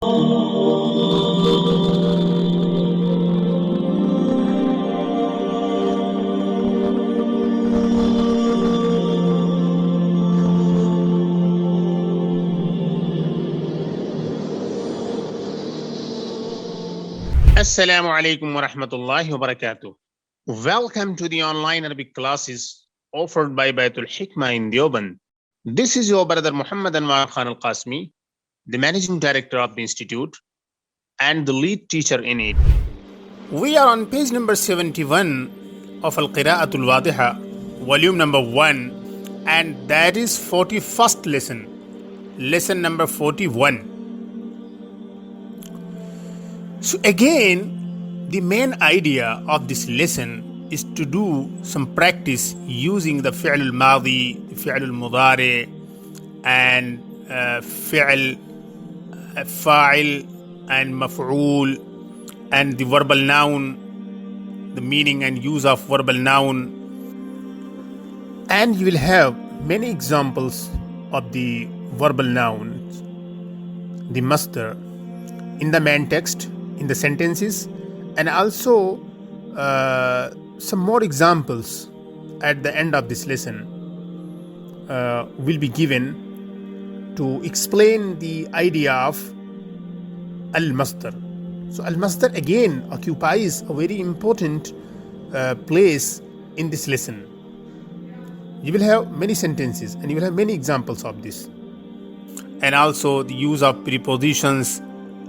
Assalamu alaikum wa rahmatullahi wa barakatuh. Welcome to the online Arabic classes offered by Bayt al-Hikmah in Deoband. This is your brother Mufti Anwar Khan al-Qasmi, the managing director of the institute and the lead teacher in it. We are on page number 71 of Al-Qira'atul al-Wadihah, volume number 1, and that is 41st lesson number 41. So again, the main idea of this lesson is to do some practice using the fi'l al-madi, fi'l al-mudari, and fi'l fa'il and maf'ul, and the verbal noun, the meaning and use of verbal noun. And you will have many examples of the verbal nouns, the masdar, in the main text, in the sentences, and also some more examples at the end of this lesson will be given to explain the idea of al-masdar. So al-masdar again occupies a very important place in this lesson. You will have many sentences and you will have many examples of this, and also the use of prepositions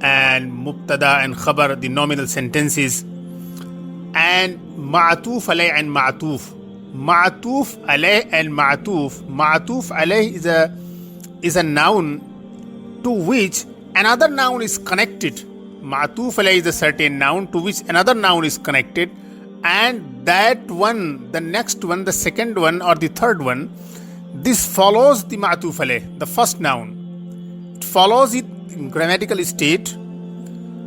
and mubtada and khabar, the nominal sentences, and ma'atuf alayh and ma'atuf. Ma'atuf alayh and ma'atuf. Ma'atuf alayh is a noun to which another noun is connected. Ma'atuf alayh is a certain noun to which another noun is connected, and that one, the next one, the second one or the third one, this follows the ma'atuf alayh, the first noun. It follows it in grammatical state,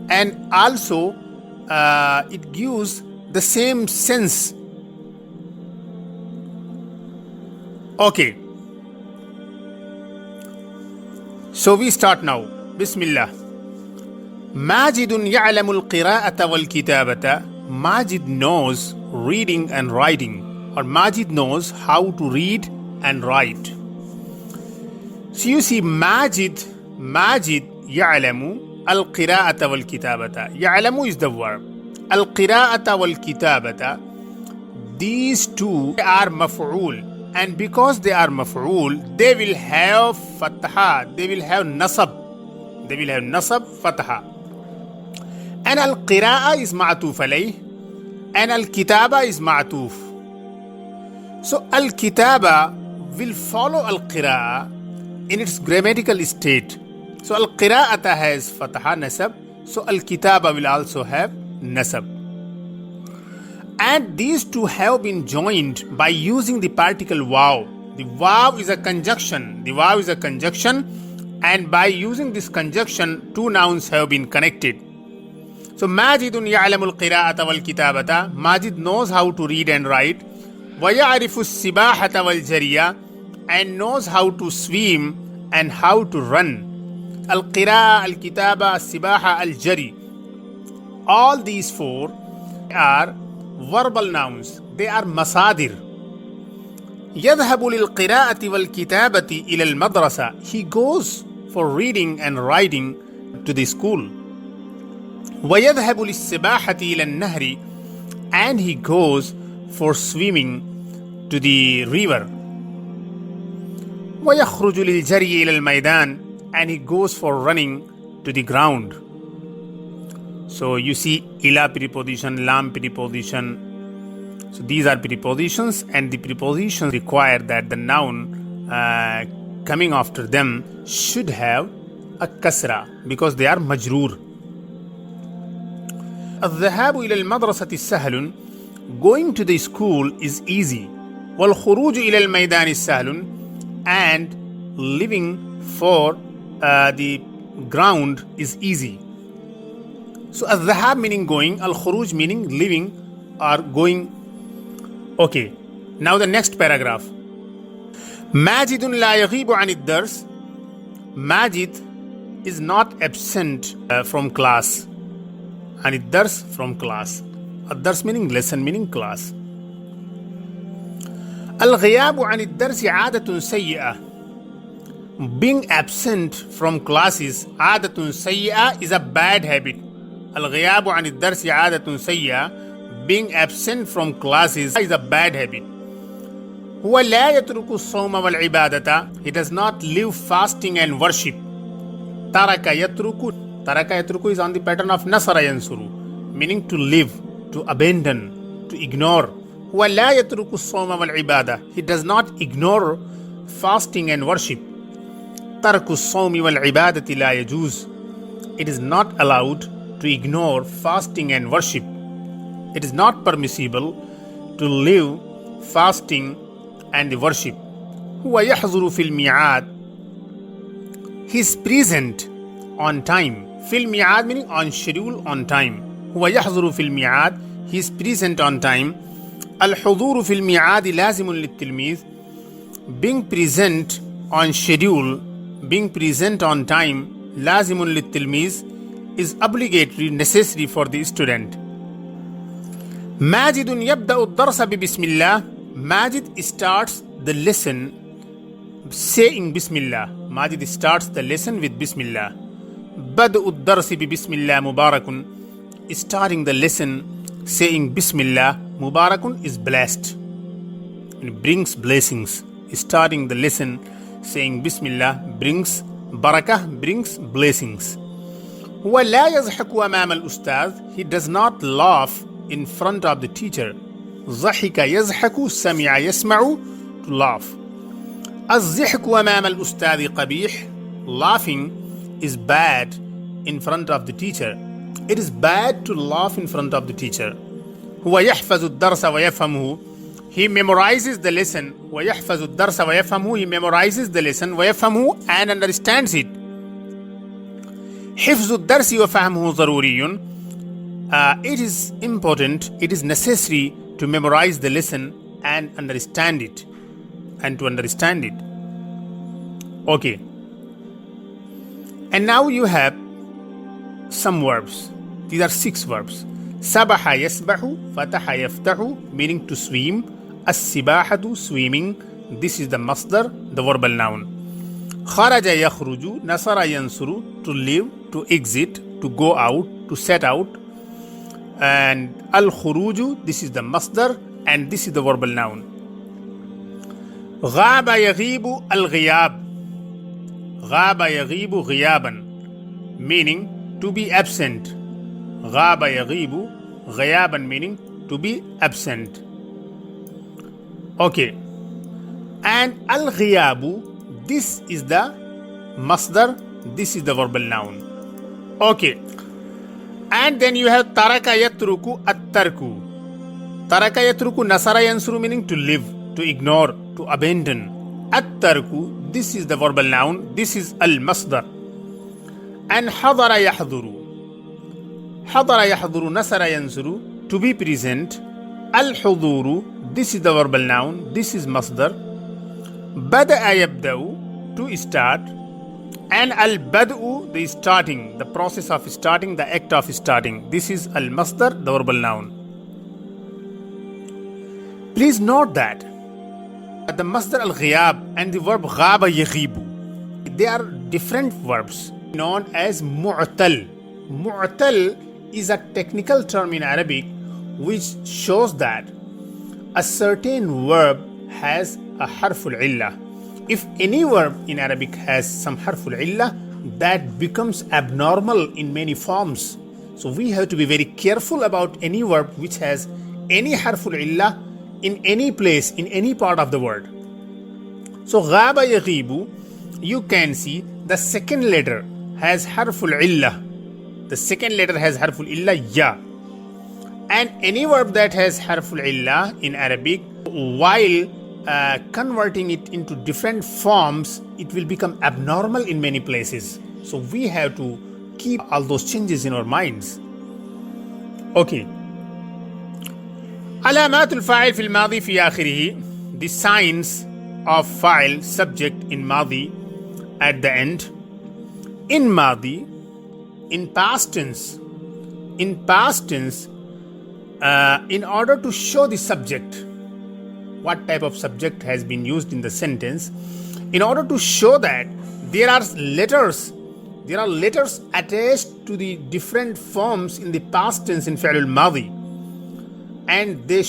and also it gives the same sense. Okay, so we start now. Bismillah. Majidun ya'lamu al-qira'ata wal-kitabata. Majid knows reading and writing, or Majid knows how to read and write. So you see, Majid ya'lamu al-qira'ata wal-kitabata. Ya'lamu is the verb. Al-qira'ata wal-kitabata. These two are maf'ul, and because they are maf'ul, they will have fatha, they will have nasab, fatha. And al-qira'ah is ma'tuf alayh, and al-kitaba is ma'tuf. So al-kitaba will follow al-qira'ah in its grammatical state. So al-qira'ata has fatha nasab, so al-kitaba will also have nasab. And these two have been joined by using the particle waw. The waw is a conjunction. And by using this conjunction, two nouns have been connected. So Majidun ya'lamu al-qira'ata wal-kitabata. Majid knows how to read and write. Wa ya'rifu as-sibahata wal-jariya, and knows how to swim and how to run. Al-qira'ah, al-kitaba, as-sibaha, al-jari. All these four are verbal nouns. They are masadir. يذهب للقراءة والكتابة إلى المدرسة. He goes for reading and writing to the school. ويذهب للسباحة إلى النهر. And he goes for swimming to the river. ويخرج للجري إلى الميدان. And he goes for running to the ground. So you see ila preposition, lam preposition. So these are prepositions, and the prepositions require that the noun coming after them should have a kasra because they are majroor. الذهاب إلى المدرسة سهل. Going to the school is easy. والخروج إلى الميدان سهل. And living for the ground is easy. So al-dhahab meaning going, al-khuruj meaning living or going. Okay, now the next paragraph. Majidun la yaghibu anid dars. Majid is not absent from class. عن الدرس from class. الدرس meaning lesson meaning class. الغياب عن الدرس عادة سيئة. Being absent from classes عادة سيئة is a bad habit. الغياب عن الدرس عادة سيئة. Being absent from classes is a bad habit. هو لا يترك الصوم والعبادة. He does not leave fasting and worship. ترك يترك. ترك يترك is on the pattern of نصر ينصر, meaning to leave, to abandon, to ignore. هو لا يترك الصوم والعبادة. He does not ignore fasting and worship. ترك الصوم والعبادة لا يجوز. It is not allowed to ignore fasting and worship. It is not permissible to leave fasting and worship. هو يحضر في الميعاد. He is present on time. في الميعاد meaning on schedule, on time. هو يحضر في الميعاد. He is present on time. الحضور في الميعاد لازم للتلميذ. Being present on schedule, being present on time لازم للتلميذ is obligatory, necessary for the student. ماجد يبدأ الدرس ببسم الله. Majid starts the lesson saying Bismillah. Majid starts the lesson with Bismillah. بدء الدرس ببسم الله مبارك. Starting the lesson saying Bismillah. Mubarakun is blessed. It brings blessings. Starting the lesson saying Bismillah brings barakah, brings blessings. هو لا يضحك أمام الأستاذ. He does not laugh in front of the teacher. ضحك يضحك, سمع يسمع, to laugh. الضحك أمام الأستاذ قبيح. Laughing is bad in front of the teacher. It is bad to laugh in front of the teacher. هو يحفظ الدرس ويفهمه. He memorizes the lesson. ويحفظ الدرس ويفهمه. He memorizes the lesson ويفهمه and understands it. حفظ الدرس وفهمه ضروري. It is important, it is necessary to memorize the lesson and understand it. And to understand it. Okay. And now you have some verbs. These are 6 verbs. سبح يسبح, فتح يفتح, meaning to swim. السباحة, swimming. This is the masdar, the verbal noun. خرج يخرج, نصر ينصر, to leave, to exit, to go out, to set out. And al-khuruju, this is the masdar and this is the verbal noun. غاب يغيب الغياب. غاب يغيب غيابا, meaning to be absent. غاب يغيب غيابا, meaning to be absent. Okay. And al-ghiyabu, this is the masdar, this is the verbal noun. Okay. And then you have taraka yatruku at-tarku. Taraka yatruku nasara yansuru, meaning to leave, to ignore, to abandon. At-tarku, this is the verbal noun, this is al-masdar. And hadara yahduru. Hadara yahduru, nasara yansuru, to be present. Al-huduru, this is the verbal noun, this is masdar. Bada'a yabda'u, to start. And al-bad'u, the starting, the process of starting, the act of starting. This is al-masdar, the verbal noun. Please note that the masdar al-ghiyab and the verb ghaba yaghibu, they are different verbs known as mu'tal. Mu'tal is a technical term in Arabic which shows that a certain verb has a harful illah. If any verb in Arabic has some harful illah, that becomes abnormal in many forms. So we have to be very careful about any verb which has any harful illah in any place, in any part of the word. So ghaba yaghibu, you can see the second letter has harful illah. The second letter has harful illah, ya. And any verb that has harful illah in Arabic, while converting it into different forms, it will become abnormal in many places. So we have to keep all those changes in our minds. Okay. علامات الفاعل في الماضي في آخره. The signs of fa'il, subject in ماضي at the end. In Madi, in past tense, in order to show the subject, what type of subject has been used in the sentence, in order to show that there are letters attached to the different forms in the past tense in fi'l al-Madi, and they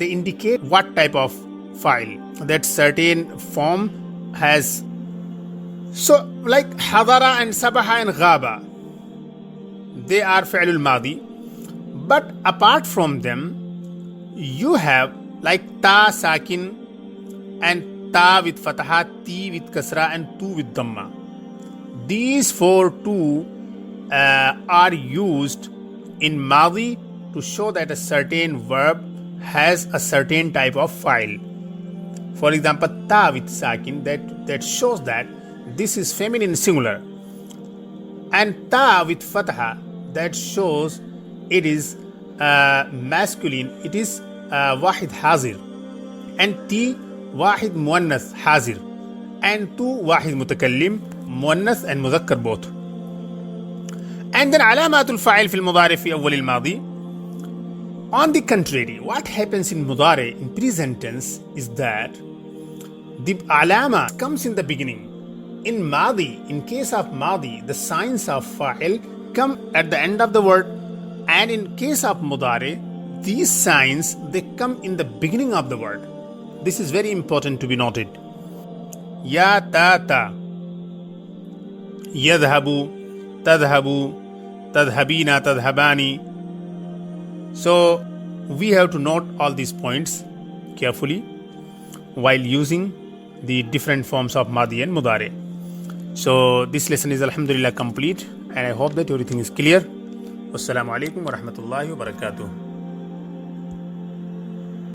indicate what type of file that certain form has. So like hadara and sabaha and ghaba, they are fi'l al-Madi, but apart from them you have like ta sakin and ta with fataha, ti with kasra and tu with dhamma. These two are used in Madi to show that a certain verb has a certain type of file. For example, ta with sakin, that shows that this is feminine singular, and ta with fataha, that shows it is masculine, it is wahid hazir, and ti wahid muannath hazir, and tu wahid mutakallim, muannath and mudhakkar both. And then alamatul fa'il fil mudari fi awwal al madi. On the contrary, what happens in mudari, in present tense, is that the alama comes in the beginning. In madi, in case of madi, the signs of fa'il come at the end of the word, and in case of mudari, these signs, they come in the beginning of the word. This is very important to be noted. Ya ta ta, yadhabu, tadhabu, tadhabina, tadhabani. So we have to note all these points carefully while using the different forms of Madi and Mudari. So this lesson is alhamdulillah complete, and I hope that everything is clear. Wassalamu alaikum wa rahmatullahi wa barakatuh.